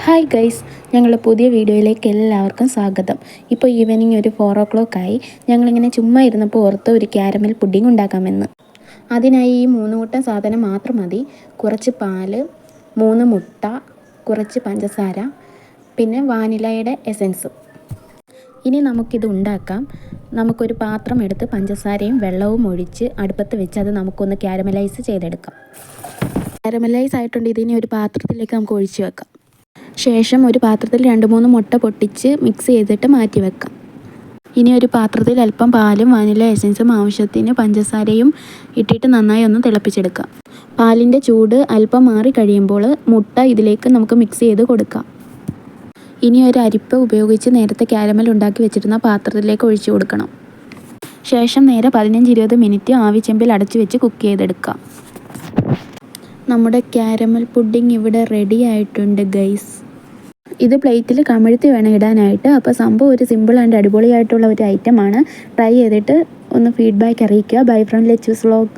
Hi guys, ഞങ്ങളുടെ പുതിയ വീഡിയോയിലേക്ക് എല്ലാവർക്കും സ്വാഗതം. ഇപ്പോൾ ഈവനിങ് ഒരു 4 ആയി. ഞങ്ങളിങ്ങനെ ചുമ്മാ ഇരുന്നപ്പോൾ ഓർത്ത് ഒരു ക്യാരമൽ പുഡിംഗ് ഉണ്ടാക്കാമെന്ന്. അതിനായി ഈ 3 കൂട്ടം സാധനം മാത്രം മതി. കുറച്ച് പാല്, 3 മുട്ട, കുറച്ച് പഞ്ചസാര, പിന്നെ വാനിലയുടെ എസൻസും. ഇനി നമുക്കിത് ഉണ്ടാക്കാം. നമുക്കൊരു പാത്രം എടുത്ത് പഞ്ചസാരയും വെള്ളവും ഒഴിച്ച് അടുപ്പത്ത് വെച്ച് അത് നമുക്കൊന്ന് ക്യാരമലൈസ് ചെയ്തെടുക്കാം. ക്യാരമലൈസ് ആയിട്ടുണ്ട്. ഇതിനെ ഒരു പാത്രത്തിലേക്ക് നമുക്ക് ഒഴിച്ച് വെക്കാം. ശേഷം ഒരു പാത്രത്തിൽ 2-3 മുട്ട പൊട്ടിച്ച് മിക്സ് ചെയ്തിട്ട് മാറ്റി വെക്കാം. ഇനി ഒരു പാത്രത്തിൽ അല്പം പാലും വാനില എസൻസും ആവശ്യത്തിന് പഞ്ചസാരയും ഇട്ടിട്ട് നന്നായി ഒന്ന് തിളപ്പിച്ചെടുക്കാം. പാലിൻ്റെ ചൂട് അല്പം മാറി കഴിയുമ്പോൾ മുട്ട ഇതിലേക്ക് നമുക്ക് മിക്സ് ചെയ്ത് കൊടുക്കാം. ഇനി ഒരു അരിപ്പ ഉപയോഗിച്ച് നേരത്തെ ക്യാരമൽ ഉണ്ടാക്കി വെച്ചിരുന്ന പാത്രത്തിലേക്ക് ഒഴിച്ചു കൊടുക്കണം. ശേഷം നേരെ 15-20 മിനിറ്റ് ആവിച്ചെമ്പിൽ അടച്ചു വെച്ച് കുക്ക് ചെയ്തെടുക്കാം. നമ്മുടെ ക്യാരമൽ പുഡിംഗ് ഇവിടെ റെഡി ആയിട്ടുണ്ട് ഗൈസ്. ഇത് പ്ലേറ്റിൽ കമിഴ്ത്തി വേണം ഇടാനായിട്ട്. അപ്പോൾ സംഭവം ഒരു സിമ്പിൾ ആൻഡ് അടിപൊളിയായിട്ടുള്ള ഒരു ഐറ്റമാണ്. ട്രൈ ചെയ്തിട്ട് ഒന്ന് ഫീഡ്ബാക്ക് അറിയിക്കുക. Bye from Lechu's vlog.